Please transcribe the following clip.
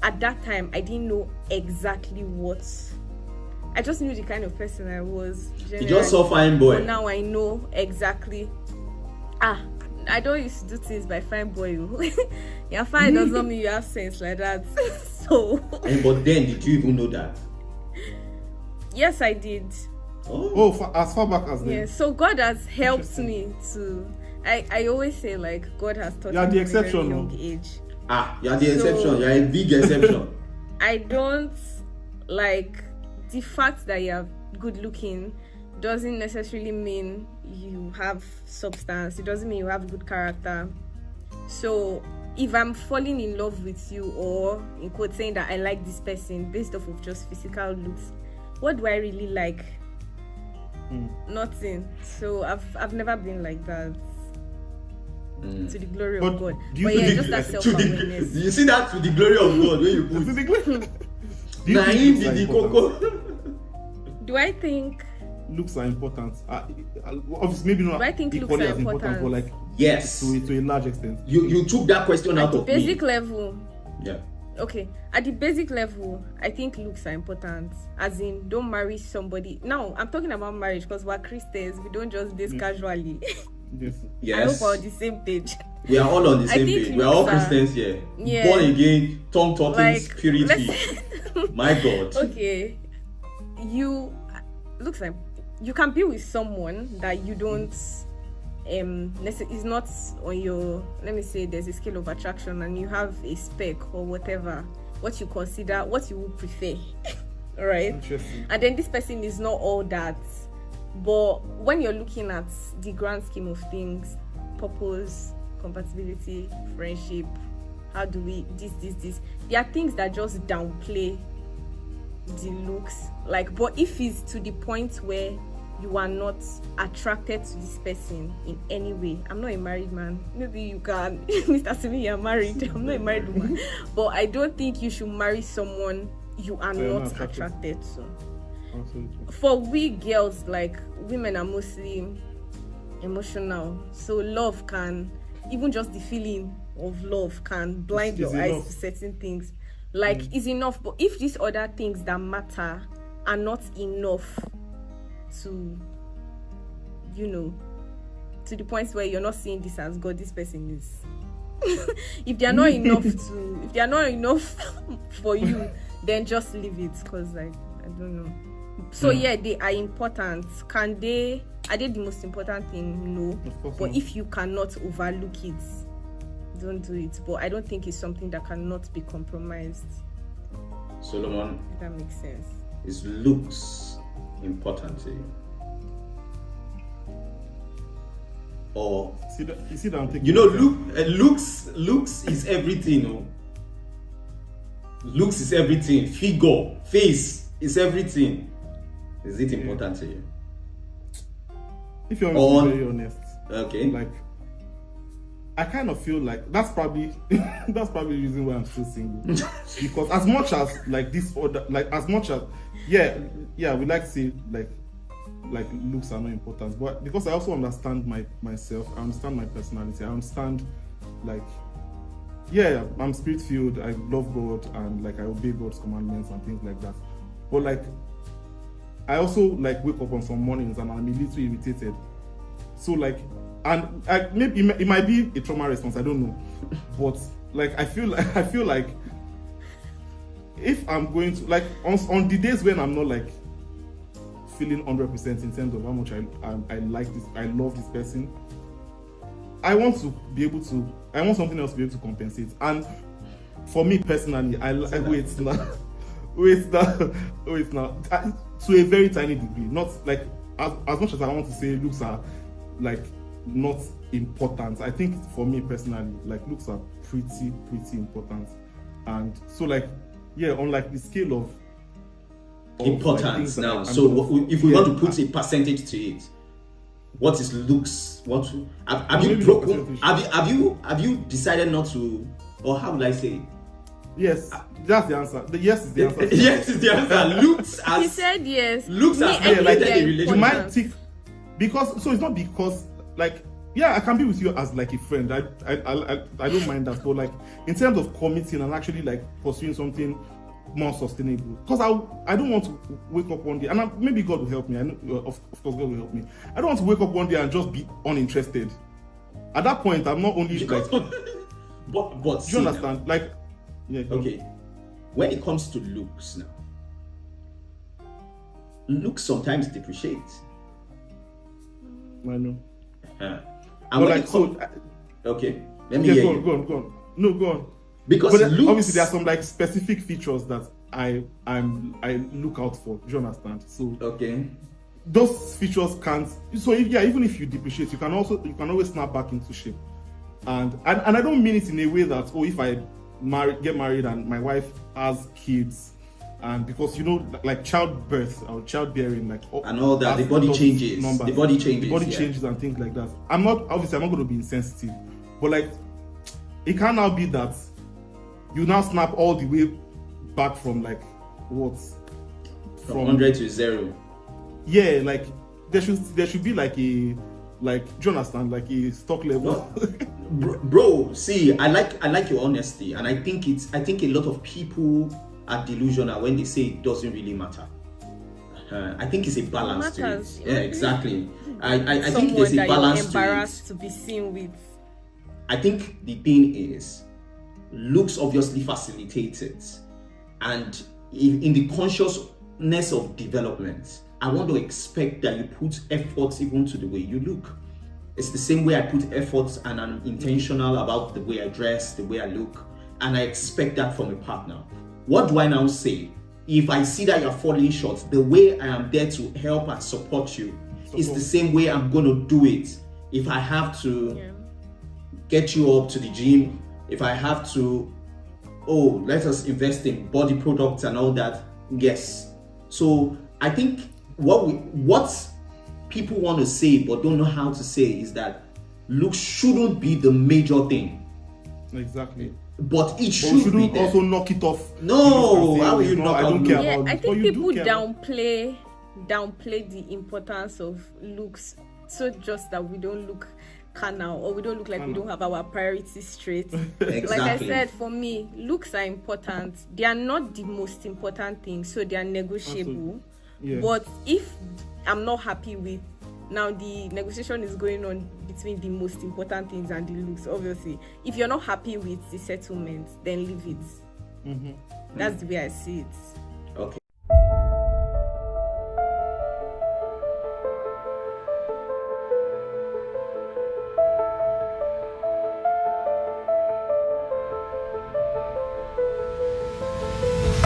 at that time, I didn't know exactly what. I just knew the kind of person I was. You just saw fine boy. But now I know exactly. I don't used to do things by fine boy. You're fine does not mean you have sense like that. So. But then, did you even know that? Yes, I did. As far back as then. Yeah. So God has helped me to. I always say like God has taught me the at a exception, very young age. You're the exception. You're a big exception. I don't like the fact that you're good looking doesn't necessarily mean you have substance. It doesn't mean you have good character. So if I'm falling in love with you, or in quote saying that I like this person based off of just physical looks, what do I really like? Nothing. So I've never been like that. To the glory of God. But yeah, just that self-awareness. You see that, to the glory of God, when you put do I think looks are important? Obviously, maybe not. Do I think equally looks are as important, but like yes, to a large extent. You took that question out of me. At the basic level. Yeah. Okay. At the basic level, I think looks are important. As in, don't marry somebody. Now, I'm talking about marriage because we're Christians. We don't just date casually. Yes. I hope we're on the same page. We are all on the same page. We are all Christians here. Yeah. Born again, tongue talking, like, purity. My God. Okay. Looks like you can be with someone that you don't is not on your, let me say there's a scale of attraction and you have a spec or whatever, what you consider, what you would prefer. All right. Interesting. And then this person is not all that. But when you're looking at the grand scheme of things, purpose, compatibility, friendship, how do we this, there are things that just downplay the looks. Like, but if it's to the point where you are not attracted to this person in any way, I'm not a married man. Maybe you can, Mr. Timi, you're married. I'm not a married woman. But I don't think you should marry someone you are not attracted to. Absolutely. For we girls, like women are mostly emotional, so love can, even just the feeling of love can blind your eyes to certain things. Like is enough, but if these other things that matter are not enough to, to the point where you're not seeing this as God, this person is. If they are not enough for you, then just leave it, because like I don't know. So yeah, they are important. Are they the most important thing? No. But if you cannot overlook it, don't do it. But I don't think it's something that cannot be compromised. Solomon, if that makes sense. Is looks important to you? Or you see that I'm taking looks is everything. No? Looks is everything. Figure, face is everything. Is it important to you? If you're to be very honest, okay. Like, I kind of feel like that's probably the reason why I'm still single. Because as much as like this other, like as much as we like to say like looks are not important, but because I also understand myself, I understand my personality, I understand like I'm spirit filled, I love God and like I obey God's commandments and things like that. But like I also like wake up on some mornings and I'm a little irritated. So like, and maybe it might be a trauma response, I don't know. But like I feel like if I'm going to like on the days when I'm not like feeling 100% in terms of how much I like this, I love this person, I want something else to be able to compensate. And for me personally, wait now. To a very tiny degree, not like as much as I want to say looks are like not important. I think for me personally, like looks are pretty important. And so like on like the scale of importance like, now. So if we want to put a percentage to it, what is looks? Have you decided not to, or how would I say it? Yes, that's the answer. Yes is the answer. Yes is the answer. Looks as he said yes. Looks as like a relationship. You might think because so it's not because like yeah, I can be with you as like a friend. I don't mind that. But like in terms of committing and actually like pursuing something more sustainable, because I don't want to wake up one day, and maybe God will help me. I know, of course God will help me. I don't want to wake up one day and just be uninterested. At that point, I'm not only like. but do you understand? Now, like, yeah. Okay, when it comes to looks now, looks sometimes depreciate. I know. And when okay, let me hear you. Go on. No, go on. Because but looks, obviously there are some like specific features that I look out for. Do you understand? So okay, those features can't. So even if you depreciate, you can always snap back into shape. And I don't mean it in a way that if I get married and my wife has kids, and because like childbirth or childbearing, like and all that, the body changes. Numbers, the body changes. The body changes and things like that. I'm not going to be insensitive, but like it can now be that you now snap all the way back from like what? From 100 to 0. Yeah, like there should be like a, like, do you understand, like a stock level. Bro, see, I like your honesty, and I think a lot of people are delusional when they say it doesn't really matter. I think it's a balance to it. Yeah, exactly. I think there's a balance to it. Embarrassed to be seen with. I think the thing is, looks obviously facilitate it, and in the consciousness of development, I want to expect that you put efforts even to the way you look. It's the same way I put efforts and I'm intentional about the way I dress, the way I look, and I expect that from a partner. What do I now say? If I see that you're falling short, the way I am there to help and support you is the same way I'm going to do it. If I have to get you up to the gym, if I have to, let us invest in body products and all that, yes. So I think what people want to say but don't know how to say is that looks shouldn't be the major thing. Exactly. But it should be there. Also knock it off. No, how will you knock I don't care Yeah, about I it. think people downplay the importance of looks, so just that we don't look carnal or we don't look like we don't have our priorities straight. Exactly. Like I said, for me, looks are important. They are not the most important thing, so they are negotiable. But if I'm not happy with, now the negotiation is going on between the most important things and the looks. Obviously, if you're not happy with the settlement, then leave it. That's the way I see it.